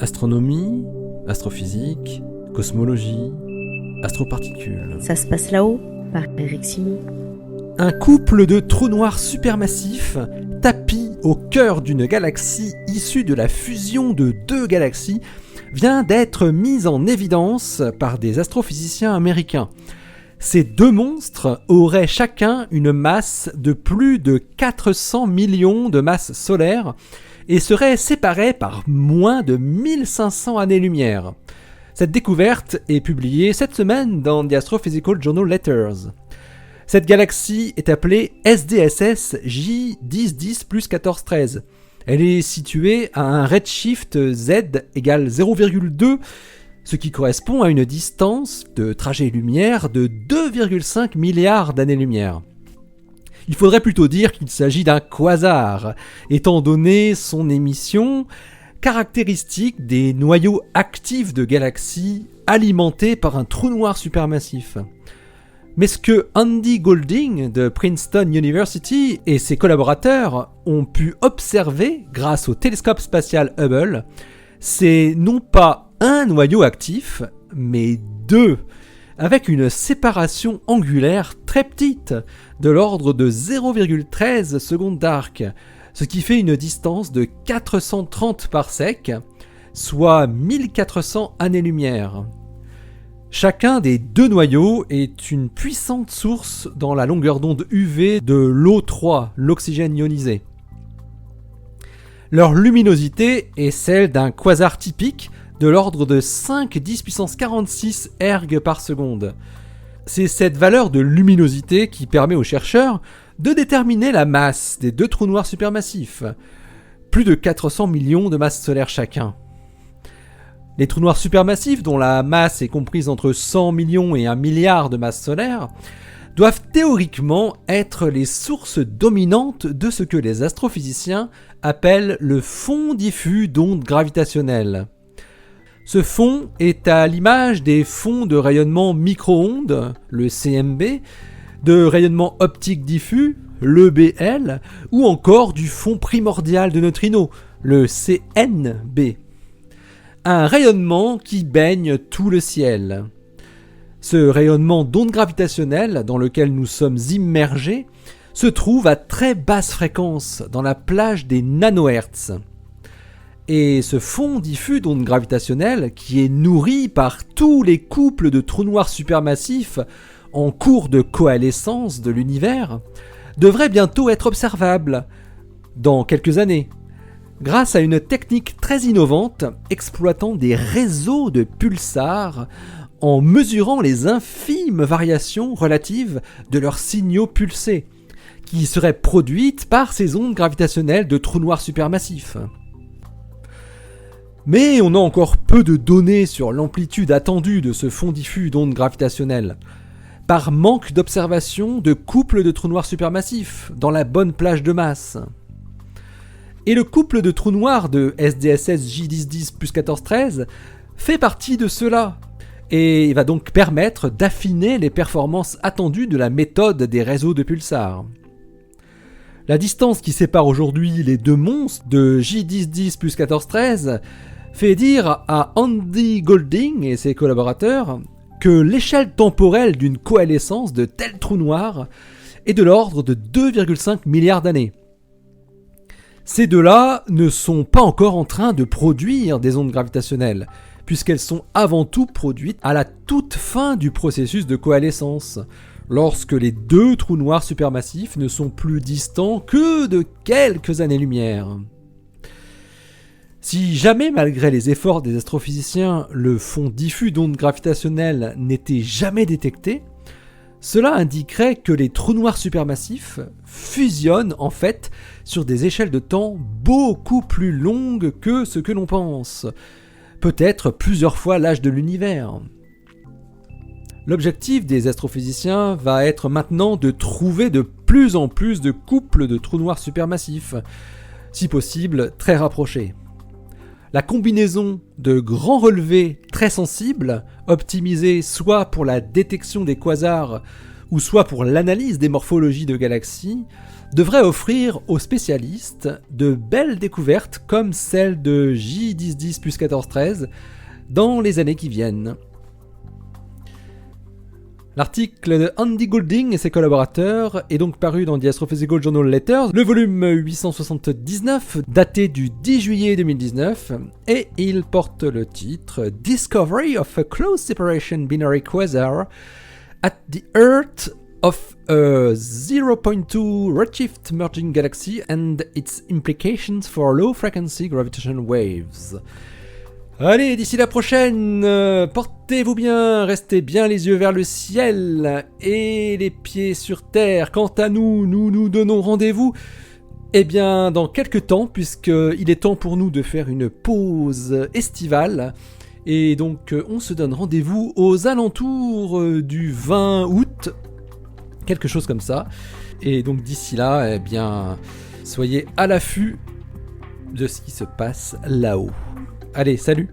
Astronomie, astrophysique, cosmologie, astroparticules. Ça se passe là-haut, par Eric Simon. Un couple de trous noirs supermassifs tapis au cœur d'une galaxie issue de la fusion de deux galaxies vient d'être mis en évidence par des astrophysiciens américains. Ces deux monstres auraient chacun une masse de plus de 400 millions de masses solaires et seraient séparés par moins de 1500 années-lumière. Cette découverte est publiée cette semaine dans The Astrophysical Journal Letters. Cette galaxie est appelée SDSS J1010 plus 1413. Elle est située à un redshift Z égale 0,2, ce qui correspond à une distance de trajet lumière de 2,5 milliards d'années-lumière. Il faudrait plutôt dire qu'il s'agit d'un quasar, étant donné son émission caractéristique des noyaux actifs de galaxies alimentés par un trou noir supermassif. Mais ce que Andy Golding de Princeton University et ses collaborateurs ont pu observer grâce au télescope spatial Hubble, c'est non pas un noyau actif, mais deux, avec une séparation angulaire très petite, de l'ordre de 0,13 secondes d'arc, ce qui fait une distance de 430 parsecs, soit 1400 années-lumière. Chacun des deux noyaux est une puissante source dans la longueur d'onde UV de l'O3, l'oxygène ionisé. Leur luminosité est celle d'un quasar typique de l'ordre de 5-10 puissance 46 erg par seconde. C'est cette valeur de luminosité qui permet aux chercheurs de déterminer la masse des deux trous noirs supermassifs, plus de 400 millions de masses solaires chacun. Les trous noirs supermassifs, dont la masse est comprise entre 100 millions et 1 milliard de masses solaires, doivent théoriquement être les sources dominantes de ce que les astrophysiciens appellent le fond diffus d'ondes gravitationnelles. Ce fond est à l'image des fonds de rayonnement micro-ondes, le CMB, de rayonnement optique diffus, l'EBL, ou encore du fond primordial de neutrinos, le CNB. Un rayonnement qui baigne tout le ciel. Ce rayonnement d'ondes gravitationnelles dans lequel nous sommes immergés se trouve à très basse fréquence dans la plage des nanohertz. Et ce fond diffus d'ondes gravitationnelles, qui est nourri par tous les couples de trous noirs supermassifs en cours de coalescence de l'univers, devrait bientôt être observable, dans quelques années, grâce à une technique très innovante exploitant des réseaux de pulsars en mesurant les infimes variations relatives de leurs signaux pulsés, qui seraient produites par ces ondes gravitationnelles de trous noirs supermassifs. Mais on a encore peu de données sur l'amplitude attendue de ce fond diffus d'ondes gravitationnelles, par manque d'observation de couples de trous noirs supermassifs dans la bonne plage de masse. Et le couple de trous noirs de SDSS J1010 plus 1413 fait partie de ceux-là, et va donc permettre d'affiner les performances attendues de la méthode des réseaux de pulsars. La distance qui sépare aujourd'hui les deux monstres de J1010 plus 1413 fait dire à Andy Golding et ses collaborateurs que l'échelle temporelle d'une coalescence de tels trous noirs est de l'ordre de 2,5 milliards d'années. Ces deux-là ne sont pas encore en train de produire des ondes gravitationnelles, puisqu'elles sont avant tout produites à la toute fin du processus de coalescence, lorsque les deux trous noirs supermassifs ne sont plus distants que de quelques années-lumière. Si jamais, malgré les efforts des astrophysiciens, le fond diffus d'ondes gravitationnelles n'était jamais détecté, cela indiquerait que les trous noirs supermassifs fusionnent en fait sur des échelles de temps beaucoup plus longues que ce que l'on pense, peut-être plusieurs fois l'âge de l'univers. L'objectif des astrophysiciens va être maintenant de trouver de plus en plus de couples de trous noirs supermassifs, si possible très rapprochés. La combinaison de grands relevés très sensibles, optimisés soit pour la détection des quasars ou soit pour l'analyse des morphologies de galaxies, devrait offrir aux spécialistes de belles découvertes comme celle de J1010 plus 1413 dans les années qui viennent. L'article de Andy Goulding et ses collaborateurs est donc paru dans The Astrophysical Journal Letters, le volume 879, daté du 10 juillet 2019, et il porte le titre « Discovery of a close separation binary quasar at the Earth of a 0.2 redshift merging galaxy and its implications for low-frequency gravitational waves ». Allez, d'ici la prochaine, portez-vous bien, restez bien les yeux vers le ciel et les pieds sur terre. Quant à nous, nous donnons rendez-vous dans quelques temps, puisqu'il est temps pour nous de faire une pause estivale. Et donc, on se donne rendez-vous aux alentours du 20 août, quelque chose comme ça. Et donc, d'ici là, soyez à l'affût de ce qui se passe là-haut. Allez, salut!